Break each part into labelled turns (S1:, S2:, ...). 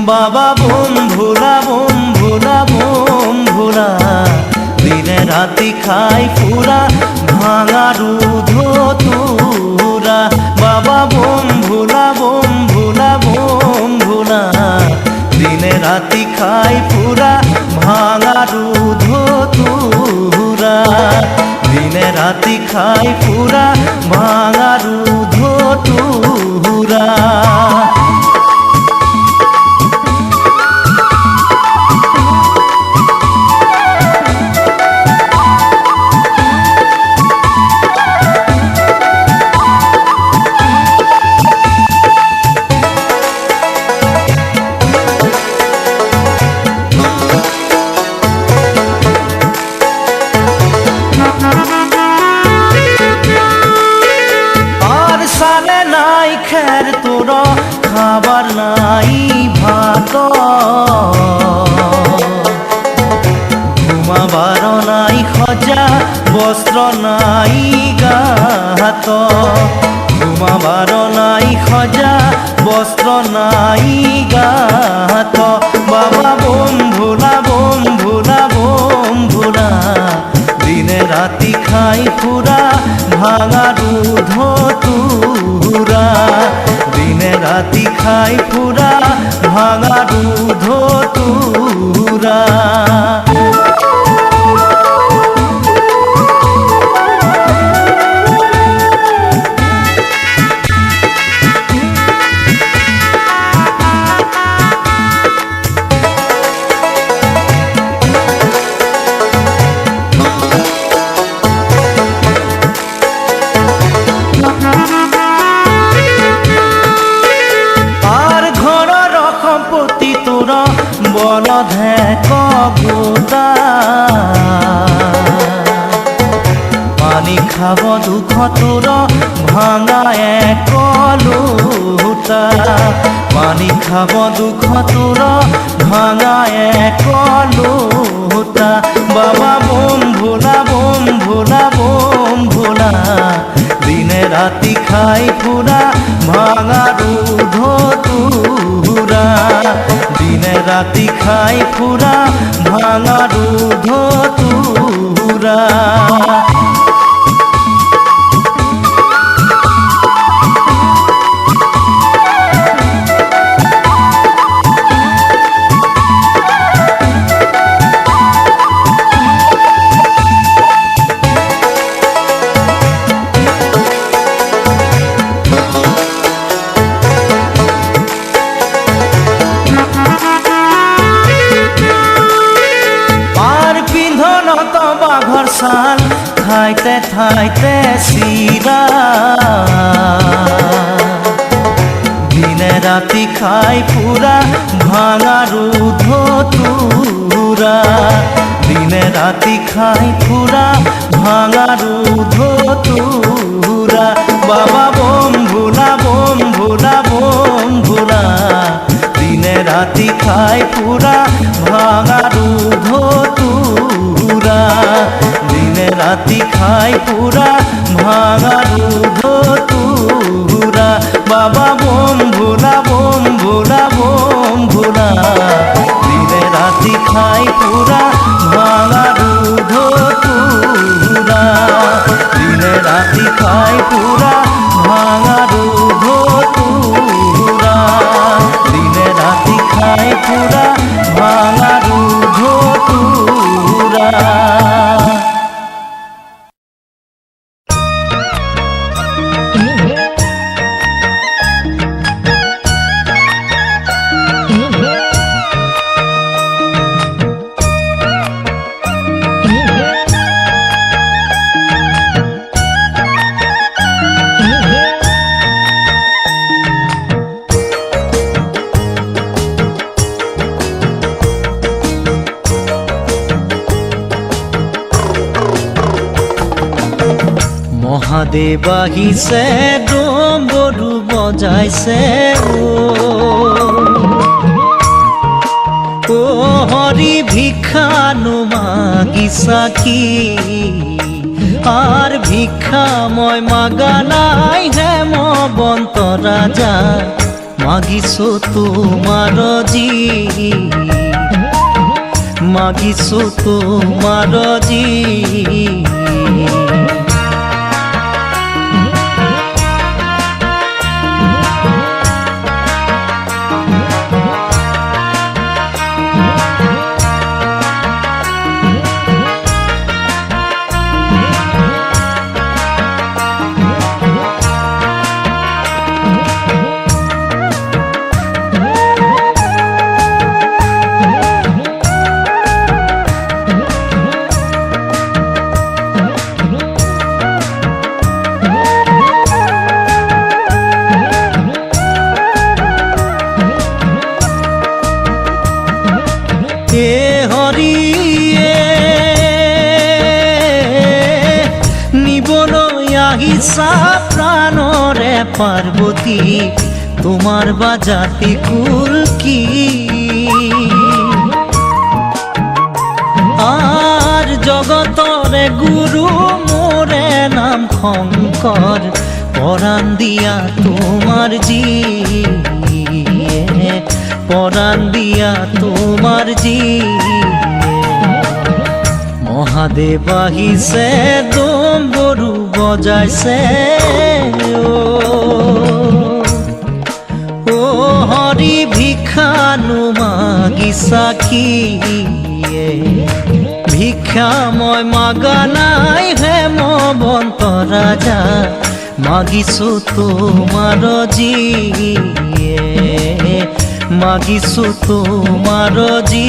S1: বাবা বোম ভোলা দিনে রাতি খাই ফুরা ভাঙা দুধ তুরা। বাবা বোম ভোলা দিনে রাতি খাই ফুরা ভাঙা দুধ তুরা। দিনে রাতি খাই ফুরা ভাঙা দুধ তুরা। খাবার নাই ভাত ঘুমাবার নাই খজা বস্ত্র নাই গাত। ঘুমাবার নাই খজা বস্ত্র নাই গাত। বাবা বোম ভোলা দিনে রাতি খাই ফুরা ভাঙা দুধ তুরা। দিনে রাতি খাই ফুরা ভাঙা দুধ তুরা। বল ধেক গোটা পানি খাব দুঃখ তোর ভাঙা এক লোটা। পানি খাব দুঃখ তোর ভাঙা এক লোটা। বাবা বোম ভোলা দিনে রাতি খাই ফুরা ভাঙা দুধ তুরা। দিনে রাতি খাই ফুরা ভাঙা দুধ তুরা। সাল খাইতে খাইতে সিরা দিনে রাতি খাই ফুরা ভাঙা দুধ তুরা। দিনে রাতি খাই ফুরা ভাঙা দুধ তুরা। বাবা বোম ভোলা দিনে রাতি খাই ফুরা ভাঙা দুধ তুরা। দিনে রাতি খাই ফুরা ভাঙা দুধ তুরা। বাবা বোম ভোলা দিনে রাতি খাই ফুরা ভাঙা দুধ তুরা। দিনে রাতি খাই ফুরা ভাঙা দুধ তুরা। দিনে রাতি খাই ফুরা ভাঙা দুধ তুরা। মহাদেৱ আহিছে ডম্বৰু বজাইছে ও হৰি ভিক্ষানো মাগিছা কি আর ভিক্ষা মই মাগা নাই হেমবন্ত রাজা মাগিছো তোমাৰ জি মাগিছো তোমাৰ জি নিবলৈ আহিছা প্ৰাণৰে পাৰ্বতী তোমাৰ বাজাতি কুল কি আর জগতৰে গুৰু মোৰে নাম শংকৰ পৰাণ দিয়া তোমাৰ জি পৰাণ দিয়া তোমাৰ জি মহাদেৱ আহিছে ডম্বৰু বজাইছে ও হৰি ভিক্ষানো মাগিছা কি ভিক্ষা মই মাগা নাই হেমবন্ত ৰাজা মাগিছো তোমাৰ জি মাগিছো তোমাৰ জি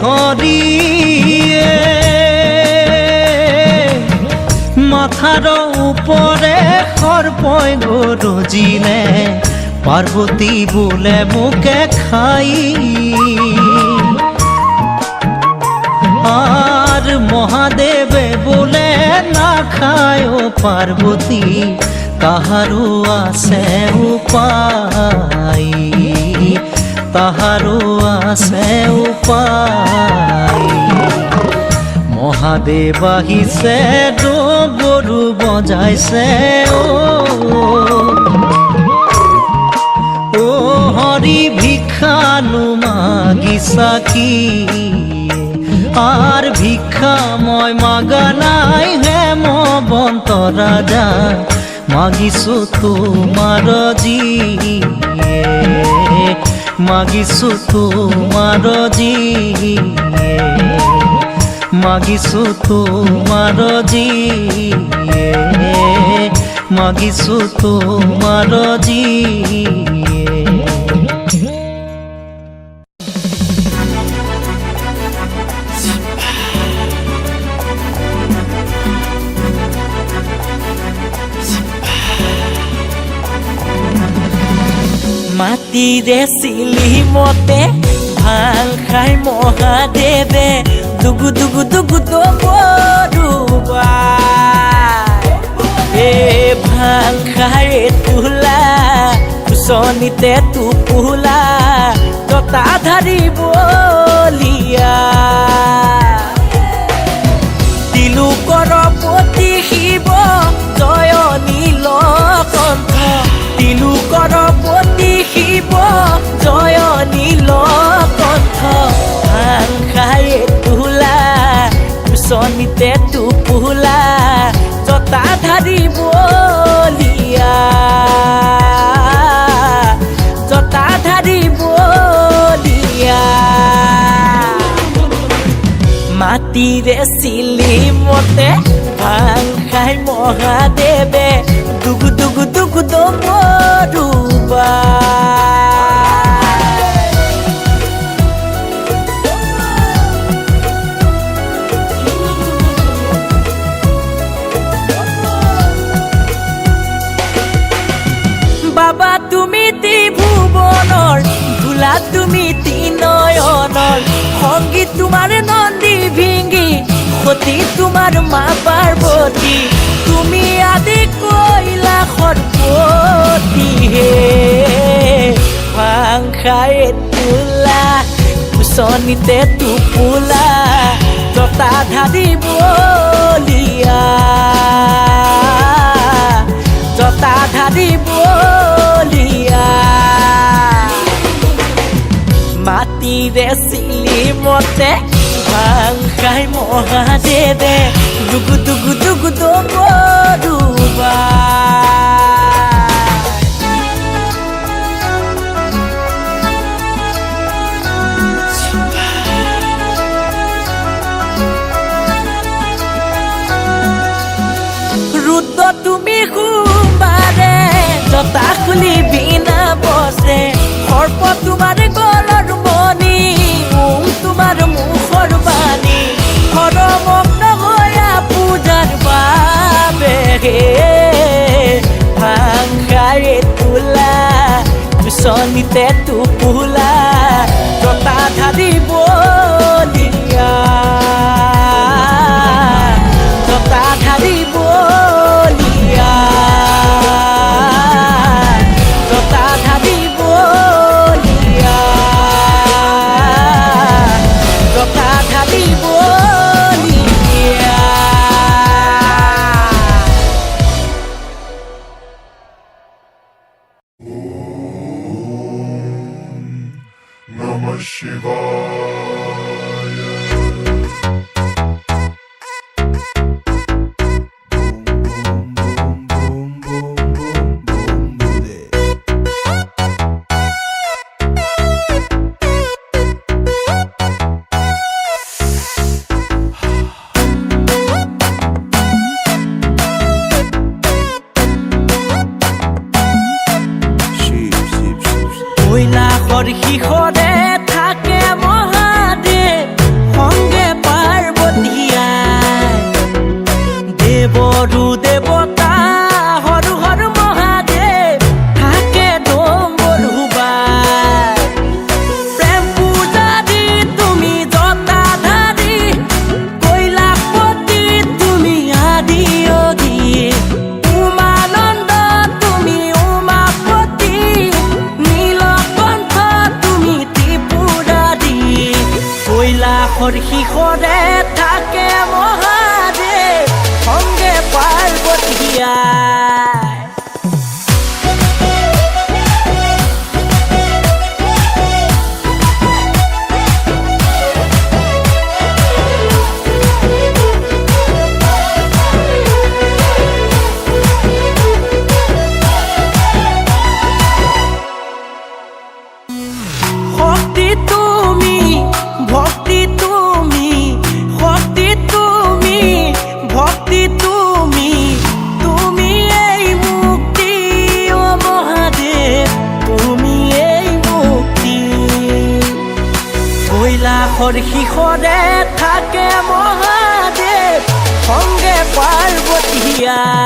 S1: হরিয়ে মাথার উপরে সর্পই গরজিলে পার্বতী বোলে মোকে খাই আর মহাদেবে বোলে না খায় পার্বতী তাহারও আছে উপায় তাহারও আছে উপায় মহাদেৱ আহিছে ডম্বৰু বজাইছে ও হৰি ভিক্ষানো মাগিছা কি আর ভিক্ষা মই মাগা নাই হেমবন্ত ৰাজা মাগিছো তোমাৰ জি মাগিছো তোমাৰ জি মাগিছো তোমাৰ জি মাগিছো তোমাৰ জি
S2: মাটিৰে চিলি মতে ভাল খাই মহাদেৱে দুগু দুগু দুগু ডম্বৰুবা ভাল খাই তোলা কুচনিতে টোপোলা জটাধাৰী বলিয়া তিলোকৰ পতি শিৱ জয় নীলকণ্ঠ তিলোকৰ পতি শিৱ জয় নীলকণ্ঠ ভাং খাই তোলা কুচনিতে টোপোলা জটাধাৰী বলিয়া জটাধাৰী বলিয়া মাটিৰে চিলি মতে ভাং খাই মহাদেৱে দুগু দুগু দুগু ডম্বৰুবা তুমি তিনয়নৰ সংগীত তোমাৰ নন্দী ভিঙ্গি সতী তোমাৰ মা পাৰ্বতী তুমি আদি কৈলা সৰ্বতী হে ভাং খাই তোলা কুচনিতে টোপোলা জতা ধাৰি বলিয়া জতা ধাৰি বলিয়া মাটিৰে চিলিমতে ভাং খাই মহাদেৱে দুগু দুগু দুগু দগৰুবা ৰুদ্ৰ তুমি সোমবাৰে জতা খুলি বিনা বসে সৰ্প তোমাৰ গলৰ মণি তোমাৰ মুখৰ বাণী হৰমগ্ন হৈয়া পূজাৰ বাবে ভাং খাই তোলা কুচনিতে টোপোলা জতা ধাৰি বলিয়া জতা ধাৰি বলিয়া জতা ধাৰি বলিয়া জতা ধাৰি বলিয়া
S3: Namah Shivaya.
S2: কৈলাশৰ শিখৰে থাকে মহাদেৱ সংগে পাৰ্বতীয়াই দেৱৰো দেৱতা হৰ হৰ মহাদেৱ থাকে ডম্বৰুবাই প্ৰেম পূজাৰী তুমি জটা ধাৰি কৈলাশপতি তুমি আদি অধি উমানন্দ তুমি উমাপতি নীলকণ্ঠ তুমি ত্ৰিপুৰাৰী কৈলাশৰ শিখৰে থাকে মহাদেৱ সংগে পাৰ্বতীয়াই শক্তি তুমি ভক্তি তুমি শক্তি তুমি ভক্তি তুমি তুমি এই মুক্তি ও মহাদেৱ তুমি এই মুক্তি কৈলাশৰ শিখৰে থাকে মহাদেৱ সংগে পাৰ্বতীয়াই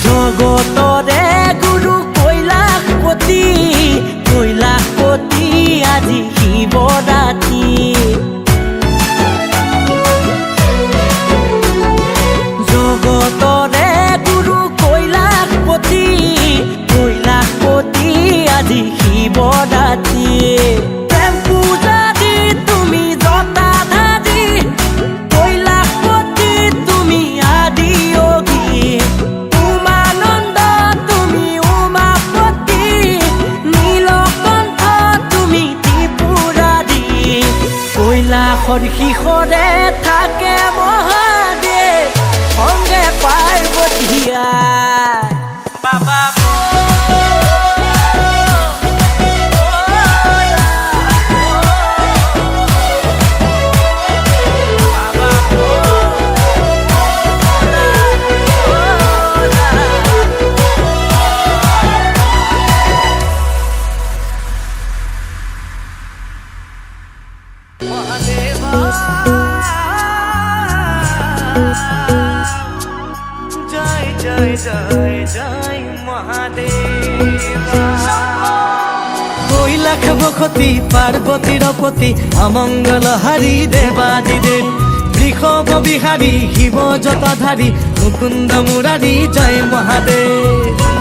S2: জগতৰে গুৰু কৈলাশপতি কৈলাশপতি আজি শিৱৰাত্ৰি জগতৰে গুৰু কৈলাশপতি কৈলাশপতি আজি শিৱৰাত্ৰি প্ৰেম পূজাৰী তুমি জটা ধাৰি কৈলাশপতি তুমি আদি অধি উমানন্দ তুমি উমাপতি নীলকণ্ঠ তুমি ত্ৰিপুৰাৰী কৈলাশৰ শিখৰে থাকে মহাদেৱ সংগে পাৰ্বতীয়াই বাবা
S1: জয় জয় জয় জয় মহাদেবা কৈলাস বসতি পার্বতীর পতি অমঙ্গল হারি দেবাদিদেব বৃষভ বিহারী শিব জটাধারী মুকুন্দ মুরারি জয় মহাদেব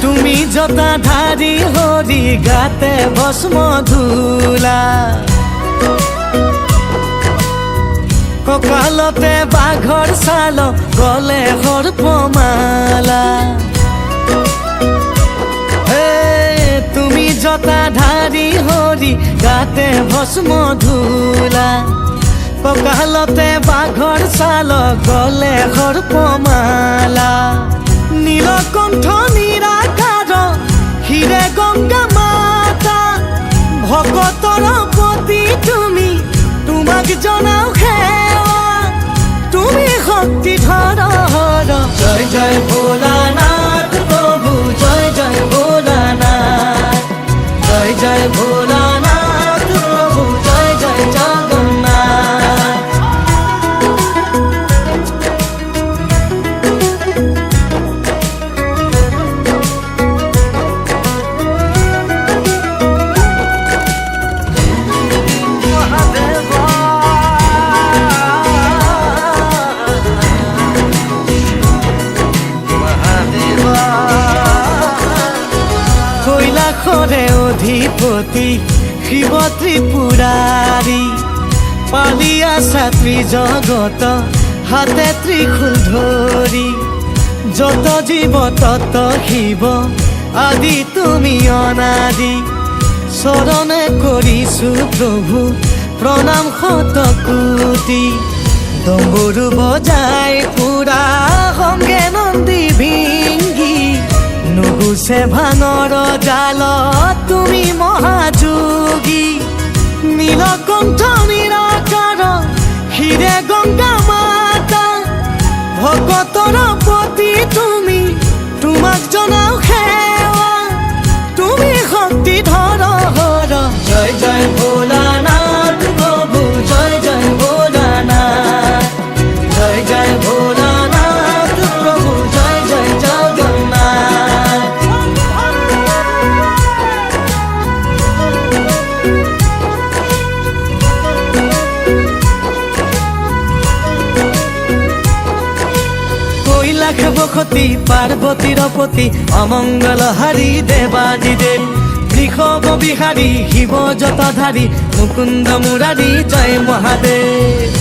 S1: তুমি জটাধারী হরি গাতে ভস্ম ধূলা ককালতে বাঘৰ ছাল গলে সৰ্পমালা তুমি জটাধারী হৰি গাতে ভস্ম ধূলা ককালতে বাঘৰ ছাল গলে সৰ্পমালা নীলকণ্ঠ নিৰাকাৰ হিৰে গংগা মাতা ভকতৰ পতি তুমি তোমাক জনাও সেৱা তুমি শক্তি ধৰ জয় জয় ভোলানাথ প্রভু জয় জয় ভোলানাথ জয় জয় ভোলানাথ প্রভু জয় জয় জগন্নাথ কৈলাসৰে অধিপতি শিৱ ত্ৰিপুৰাৰী পালি আছা ত্ৰিজগত হাতে ত্ৰিশূল ধৰি যত জীৱ তত শিৱ আদি তুমি অনাদি চৰণে কৰিছো প্ৰভু প্ৰণাম শতকোটি ডম্বৰু বজাই পুৰা সংগে নন্দী ভিংগি নুগুছে ভাঙৰ জাল তুমি মহাযোগী নীলকণ্ঠ নিৰাকাৰ হিৰে গংগা মাতা ভকতৰ পতি তুমি তোমাক জনাও সেৱা তুমি শক্তি ধৰ জয় জয় ভোলানাথ প্ৰভু জয় জয় ভোলানাথ জয় জয় ভোলানাথ প্ৰভু জয় জয় জগন্নাথ কৈলাস বসতি পার্বতীর পতি অমঙ্গল হারি দেবাদিদেব বৃষভ বিহারী শিব জটাধারী মুকুন্দ মুরারি জয় মহাদেব